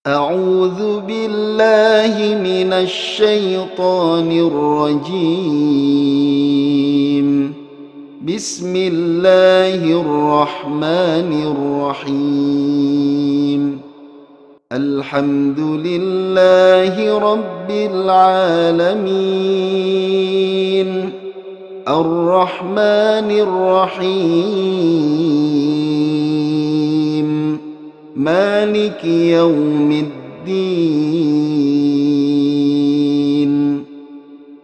أعوذ بالله من الشيطان الرجيم. بسم الله الرحمن الرحيم. الحمد لله رب العالمين. الرحمن الرحيم. مالك يوم الدين.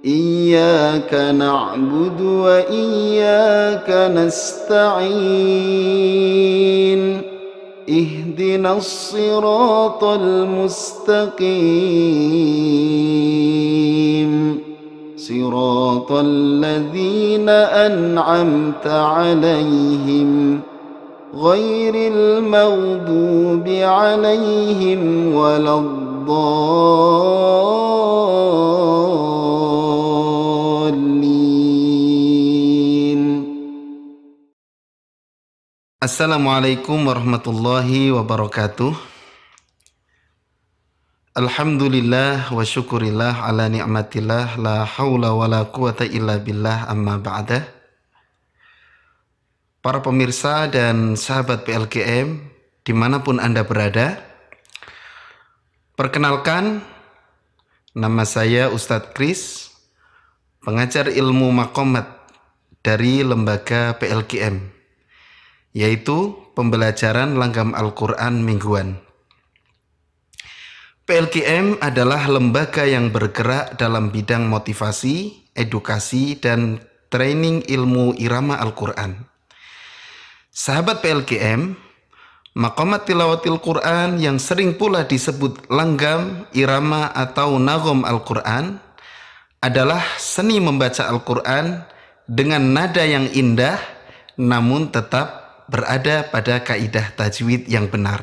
إياك نعبد وإياك نستعين. اهدنا الصراط المستقيم. صراط الذين أنعمت عليهم غير المغضوب عليهم ولا الضالين. Assalamualaikum warahmatullahi wabarakatuh. Alhamdulillah wa syukurillah ala ni'matillah, la hawla wa la quwata illa billah, amma ba'dah. Para pemirsa dan sahabat PLGM dimanapun Anda berada, perkenalkan, nama saya Ustadz Kris, pengajar ilmu maqamat dari lembaga PLGM, yaitu pembelajaran langgam Al-Quran mingguan. PLGM adalah lembaga yang bergerak dalam bidang motivasi, edukasi, dan training ilmu irama Al-Quran. Sahabat PLGM, maqamat tilawatil Quran yang sering pula disebut langgam, irama, atau nagom Al-Quran adalah seni membaca Al-Quran dengan nada yang indah namun tetap berada pada kaidah tajwid yang benar.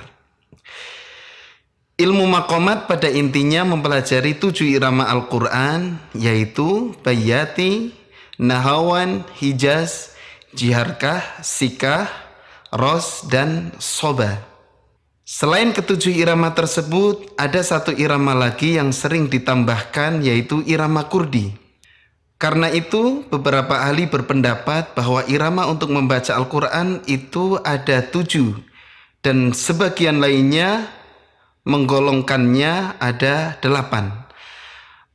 Ilmu maqamat pada intinya mempelajari 7 irama Al-Quran, yaitu bayati, nahawan, hijaz, jiharkah, sikah, ros, dan soba. Selain ketujuh irama tersebut, ada satu irama lagi yang sering ditambahkan, yaitu irama kurdi. Karena itu, beberapa ahli berpendapat bahwa irama untuk membaca Al-Quran itu ada 7, dan sebagian lainnya menggolongkannya ada 8.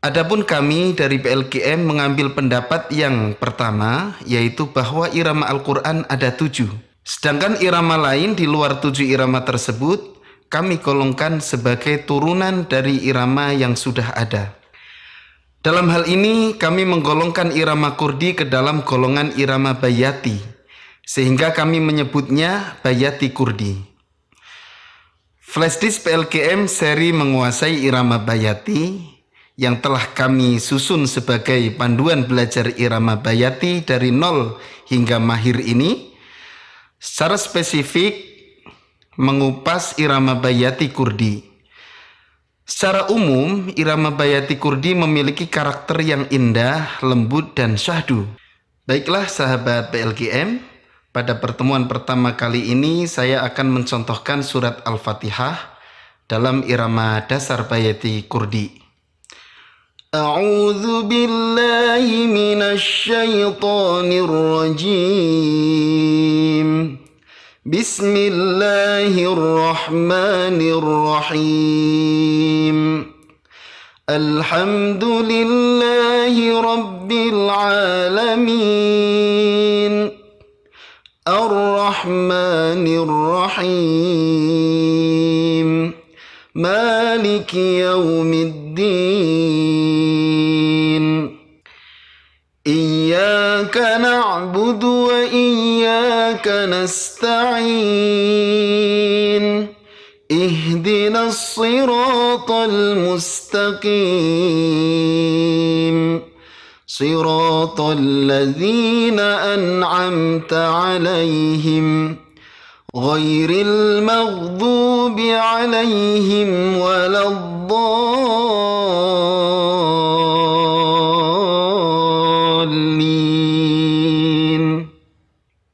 Adapun kami dari PLGM mengambil pendapat yang pertama, yaitu bahwa irama Al-Quran ada 7. Sedangkan irama lain di luar 7 irama tersebut kami golongkan sebagai turunan dari irama yang sudah ada. Dalam hal ini kami menggolongkan irama kurdi ke dalam golongan irama bayati, sehingga kami menyebutnya bayati kurdi. Flashdisk PLGM seri menguasai irama bayati yang telah kami susun sebagai panduan belajar irama bayati dari 0 hingga mahir ini secara spesifik mengupas irama bayati kurdi. Secara umum, irama bayati kurdi memiliki karakter yang indah, lembut, dan syahdu. Baiklah sahabat PLGM, pada pertemuan pertama kali ini saya akan mencontohkan surat Al-Fatihah dalam irama dasar bayati kurdi. A'udzu billahi minasy syaithanir rajim. Bismillahirrahmanirrahim. Alhamdulillahi rabbil alamin. Ar-Rahmanir Rahim. Maliki yaumiddin. Iyyaka na'budu wa iyyaka nasta'in. Ihdinas siratal mustaqim. صراط الذين أنعمت عليهم غير المغضوب عليهم ولا الضالين.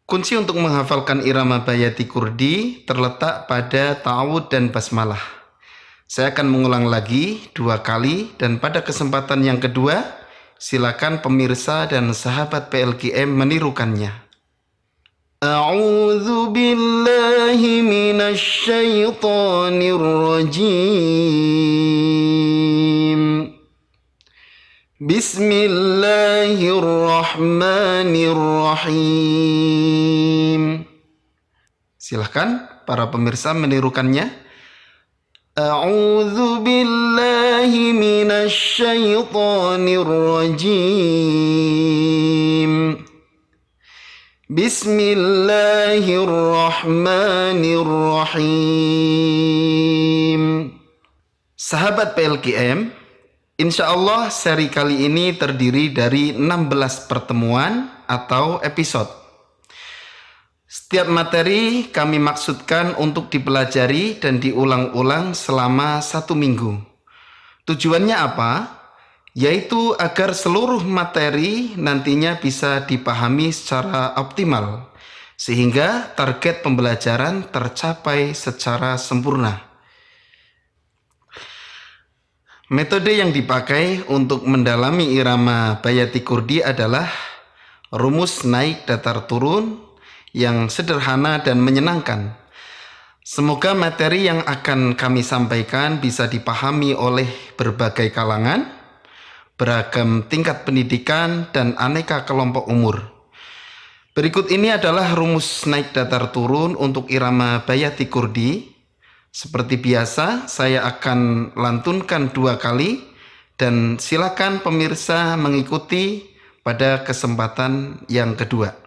Kunci untuk menghafalkan irama bayati kurdi terletak pada ta'awud dan basmalah. Saya akan mengulang lagi 2 kali, dan pada kesempatan yang kedua, silakan pemirsa dan sahabat PLKM menirukannya. A'udzu billahi minasy syaithanir rajim. Bismillahirrahmanirrahim. Silahkan para pemirsa menirukannya. A'udzu billahi minasy syaithanir rajim. Bismillahirrahmanirrahim. Sahabat PLKM, insya Allah seri kali ini terdiri dari 16 pertemuan atau episode. Setiap materi kami maksudkan untuk dipelajari dan diulang-ulang selama 1 minggu. Tujuannya apa? Yaitu agar seluruh materi nantinya bisa dipahami secara optimal, sehingga target pembelajaran tercapai secara sempurna. Metode yang dipakai untuk mendalami irama Bayati Kurdi adalah rumus naik datar turun yang sederhana dan menyenangkan. Semoga materi yang akan kami sampaikan bisa dipahami oleh berbagai kalangan, beragam tingkat pendidikan, dan aneka kelompok umur. Berikut ini adalah rumus naik datar turun untuk irama Bayati Kurdi. Seperti biasa, saya akan lantunkan 2 kali, dan silakan pemirsa mengikuti pada kesempatan yang kedua.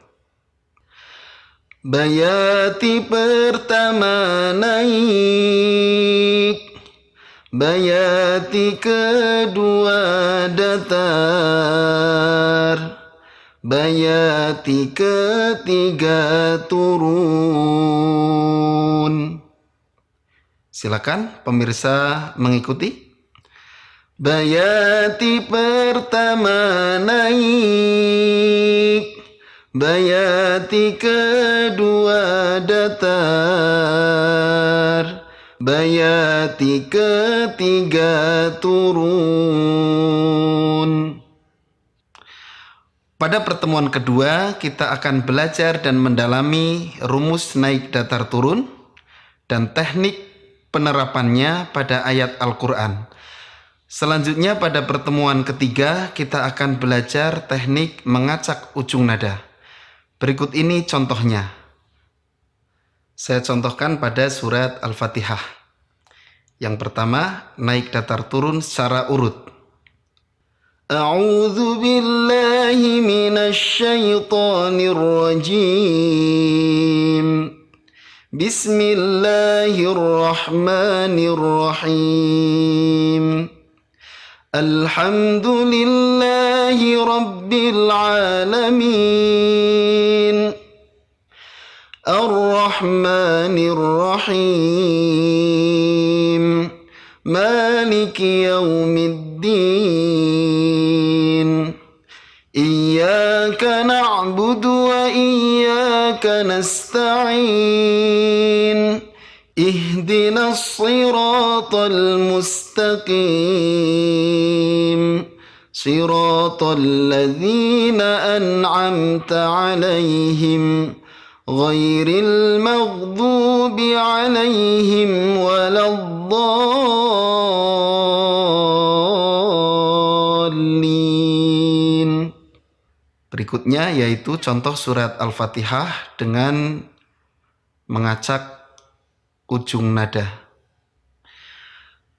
Bayati pertama naik, bayati kedua datar, bayati ketiga turun. Silakan pemirsa mengikuti. Bayati pertama naik, bayati kedua datar, bayati ketiga turun. Pada pertemuan kedua, kita akan belajar dan mendalami rumus naik datar turun dan teknik penerapannya pada ayat Al-Quran. Selanjutnya pada pertemuan ketiga, kita akan belajar teknik mengacak ujung nada. Berikut ini contohnya. Saya contohkan pada surat Al-Fatihah. Yang pertama, naik datar turun secara urut. A'udzu billahi minasy syaithanir rajim. Bismillahirrahmanirrahim. Alhamdulillahi rabbil alamin. Ar-Rahmanir Rahim. Maliki yaumiddin. Iyyaka na'budu wa iyyaka nasta'in. Ihdinas siratal mustaqim. Siratal ladzina an'amta 'alaihim ghairil maghdubi 'alaihim waladdallin. Berikutnya yaitu contoh surat Al-Fatihah dengan mengacak ujung nada.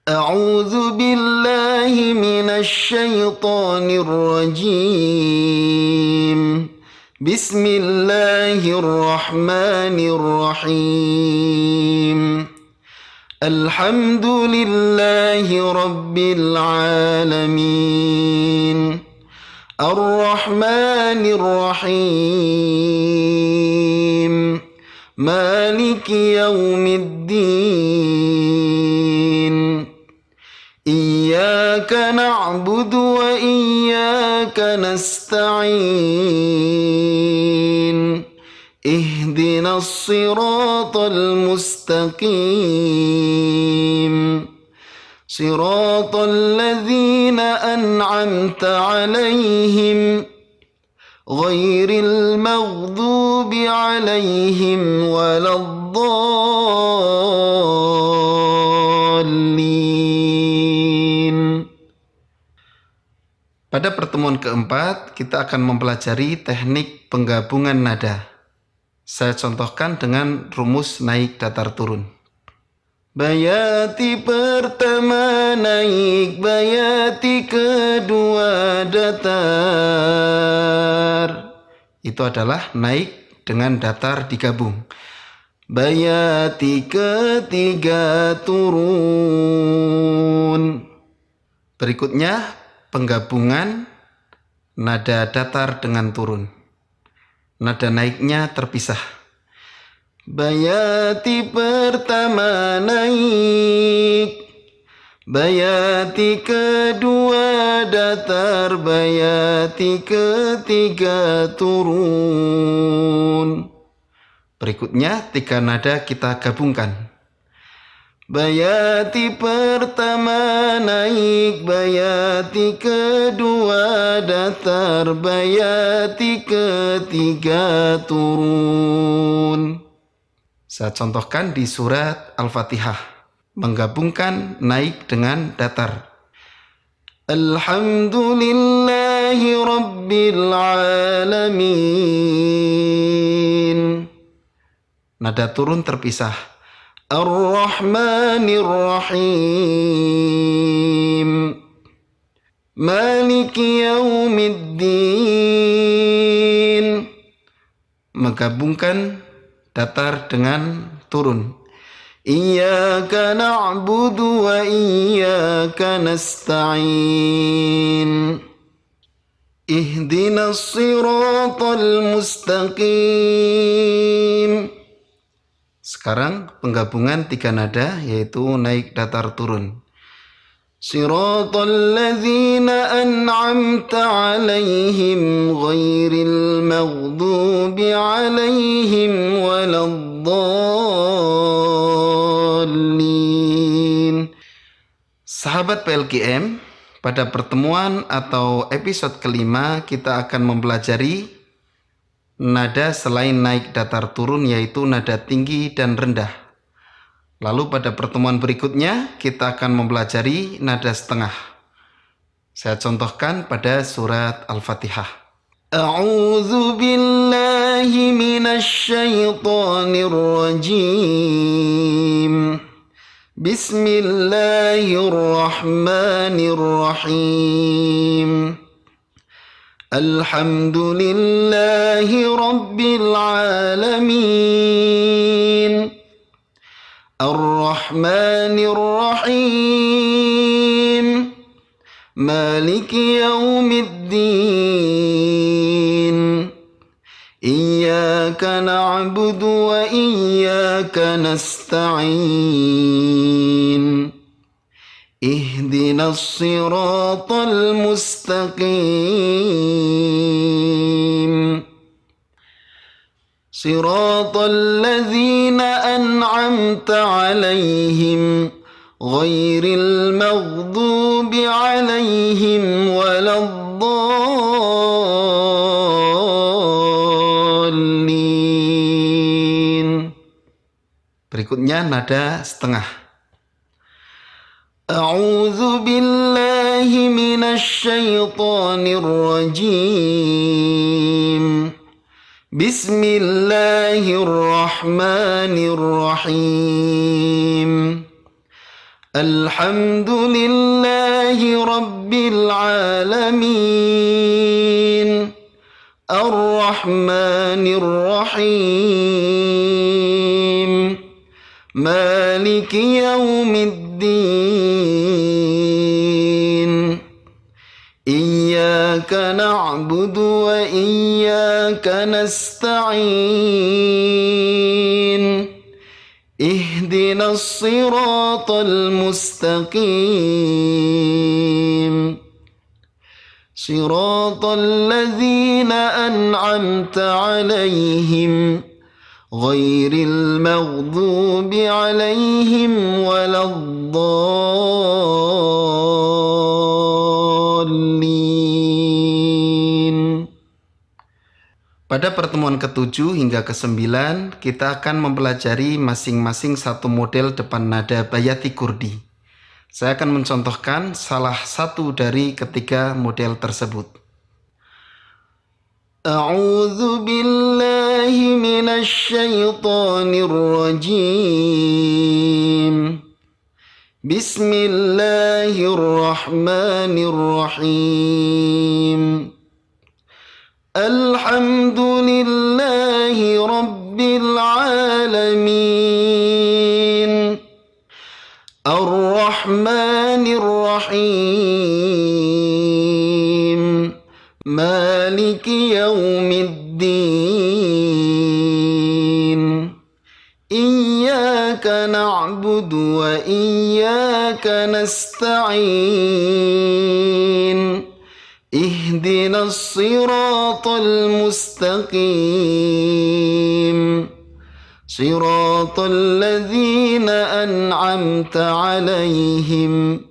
A'udzu billahi minasy syaithanir rajim. Bismillahirrahmanirrahim. Alhamdulillahi rabbil alamin. Ar-Rahmanir Rahim. Maliki yaumiddin. Iyyaka na'budu wa iyyaka nasta'in. Ihdinas siratal mustaqim. Siratal ladzina an'amta 'alaihim ghairil maghdubi 'alaihim waladdallin. Pada pertemuan keempat, kita akan mempelajari teknik penggabungan nada. Saya contohkan dengan rumus naik datar turun. Bayati pertama naik, bayati kedua datar. Itu adalah naik dengan datar digabung. Bayati ketiga turun. Berikutnya penggabungan nada datar dengan turun. Nada naiknya terpisah. Bayati pertama naik, bayati kedua datar, bayati ketiga turun. Berikutnya tiga nada kita gabungkan. Bayati pertama naik, bayati kedua datar, bayati ketiga turun. Saya contohkan di surat Al-Fatihah, menggabungkan naik dengan datar. Alhamdulillahi Rabbil Alamin. Nada turun terpisah. Ar-Rahmanir Rahim. Maliki Yaumiddin. Menggabungkan datar dengan turun. Iyyaka na'budu wa iyyaka nasta'in. Ihdinas siratal mustaqim. Sekarang penggabungan tiga nada, yaitu naik datar turun. Siratal ladzina an'amta 'alaihim ghairil maghdubi 'alaihim waladdallin. Sahabat PLKM, pada pertemuan atau episode kelima kita akan mempelajari nada selain naik datar turun, yaitu nada tinggi dan rendah. Lalu pada pertemuan berikutnya kita akan mempelajari nada setengah. Saya contohkan pada surat Al-Fatihah. A'udzu billahi minasyaitonir rajim. Bismillahirrahmanirrahim. Alhamdulillahi Rabbil Alamin. Ar-Rahmanir Rahim. Maliki Yaumiddin. Iyyaka na'budu wa iyyaka nasta'in. Ihdinas siratal mustaqim. Siratal ladzina an'amta 'alaihim ghairil maghdubi 'alaihim waladdallin. Berikutnya nada setengah. A'udzu billahi minasyaitonir rajim. Bismillahirrahmanirrahim. Alhamdulillahi Rabbil Alamin. Ar-Rahmanir Rahim. Maliki Yaumiddin. Iyyaka na'budu wa iyyaka nasta'in. Ihdinas siratal mustaqim. Siratal ladzina an'amta 'alaihim ghairil maghdubi 'alaihim waladdallin. Pada pertemuan ke-7 hingga ke-9, kita akan mempelajari masing-masing satu model depan nada bayati kurdi. Saya akan mencontohkan salah satu dari ketiga model tersebut. A'udzu billahi minasy syaithanir rajim. Bismillahirrahmanirrahim. Alhamdulillahi rabbil alamin. Ar-Rahmanir Rahim. Maliki yaumiddin. Iyyaka na'budu wa iyyaka nasta'in. Ihdinas siratal mustaqim. Siratal ladzina an'amta 'alaihim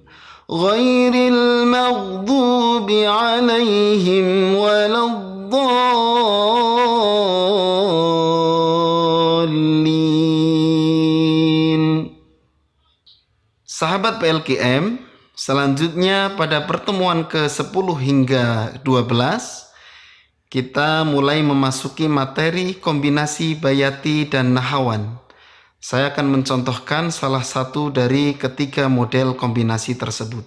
ghairil maghdubi 'alaihim waladdallin. Sahabat PLKM, selanjutnya pada pertemuan ke-10 hingga 12 kita mulai memasuki materi kombinasi bayati dan nahawan. Saya akan mencontohkan salah satu dari ketiga model kombinasi tersebut.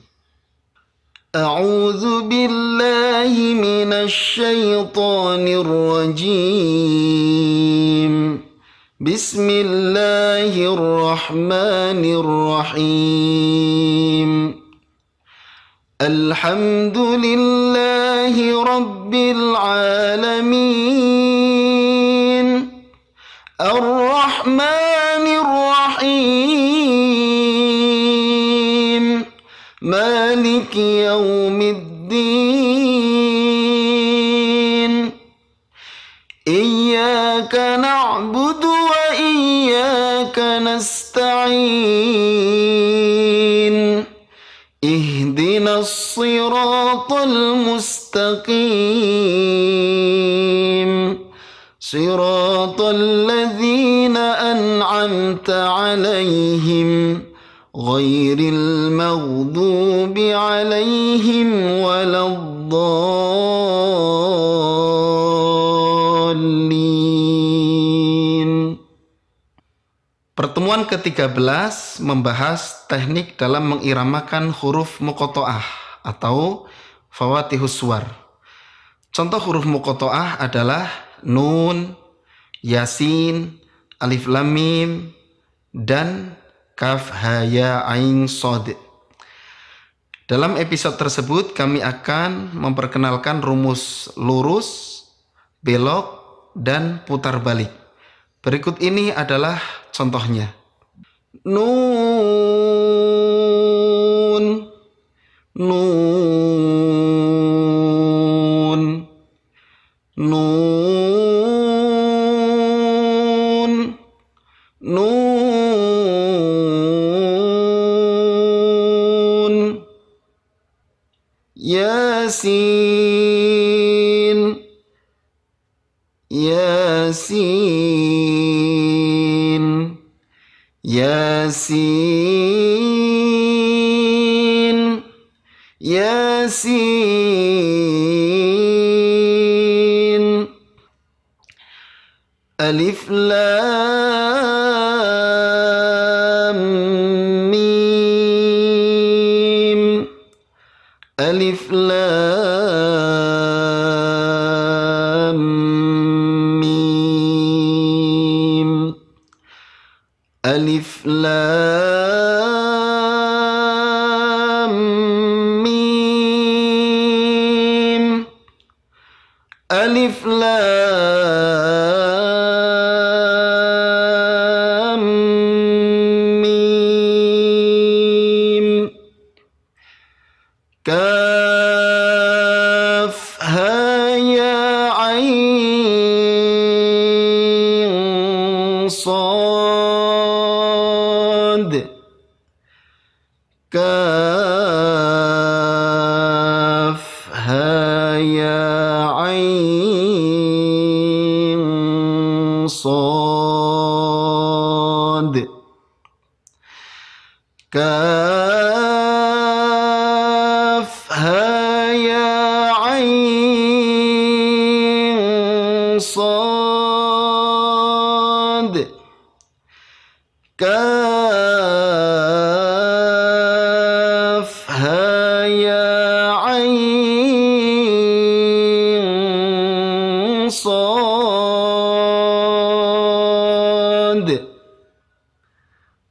A'udzu billahi minasy syaithanir rajim. Bismillahirrahmanirrahim. Alhamdulillahi rabbil alamin. Ar-Rahmanir Rahim. Maliki yaumiddin. Iyyaka na'budu wa iyyaka nasta'in. Ihdinas siratal mustaqim. Siratal ladzina an'amta 'alaihim ghairil maghdubi 'alaihim waladdallin. Pertemuan ke-13 membahas teknik dalam mengiramakan huruf muqatta'ah atau fawatihus suwar. Contoh huruf muqatta'ah adalah nun, yasin, alif lam mim, dan kaf ha ya ain shad. Dalam episode tersebut kami akan memperkenalkan rumus lurus, belok, dan putar balik. Berikut ini adalah contohnya. Nun, nun, nun, nun. Yasin, yasin, yasin, yasin. Alif lam mim. Alif lam mim. Alif lam mim. Alif lam mim. Kaf ha ya ain shad. Kaf ha ya ain Kaf ha ya ain sad. Kaf ha ya ain sad.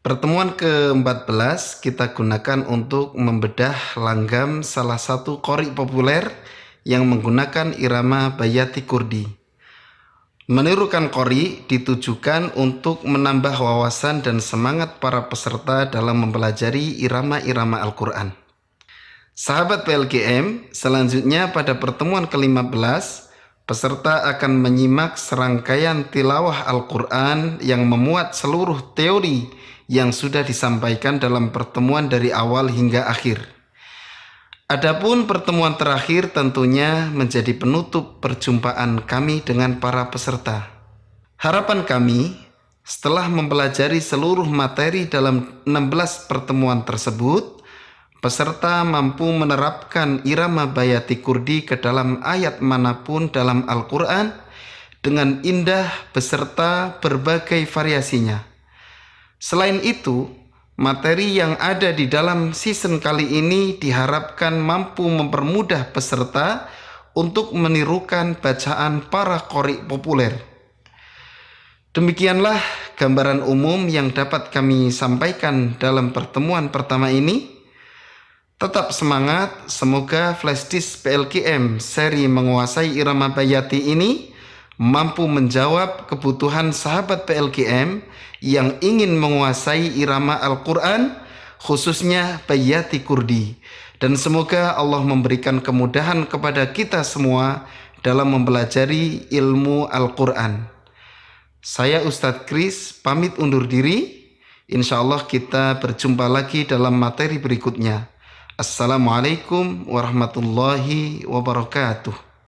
Pertemuan ke-14 kita gunakan untuk membedah langgam salah satu qori populer yang menggunakan irama Bayati Kurdi. Menirukan qori ditujukan untuk menambah wawasan dan semangat para peserta dalam mempelajari irama-irama Al-Quran. Sahabat PLGM, selanjutnya pada pertemuan ke-15, peserta akan menyimak serangkaian tilawah Al-Quran yang memuat seluruh teori yang sudah disampaikan dalam pertemuan dari awal hingga akhir. Adapun pertemuan terakhir tentunya menjadi penutup perjumpaan kami dengan para peserta. Harapan kami, setelah mempelajari seluruh materi dalam 16 pertemuan tersebut, peserta mampu menerapkan irama Bayati Kurdi ke dalam ayat manapun dalam Al-Quran dengan indah beserta berbagai variasinya. Selain itu, materi yang ada di dalam season kali ini diharapkan mampu mempermudah peserta untuk menirukan bacaan para qori populer. Demikianlah gambaran umum yang dapat kami sampaikan dalam pertemuan pertama ini. Tetap semangat, semoga flashdisk PLGM seri menguasai irama Bayati ini mampu menjawab kebutuhan sahabat PLGM yang ingin menguasai irama Al-Quran, khususnya Bayati Kurdi. Dan semoga Allah memberikan kemudahan kepada kita semua dalam mempelajari ilmu Al-Quran. Saya Ustadz Kris pamit undur diri. Insya Allah kita berjumpa lagi dalam materi berikutnya. Assalamualaikum warahmatullahi wabarakatuh.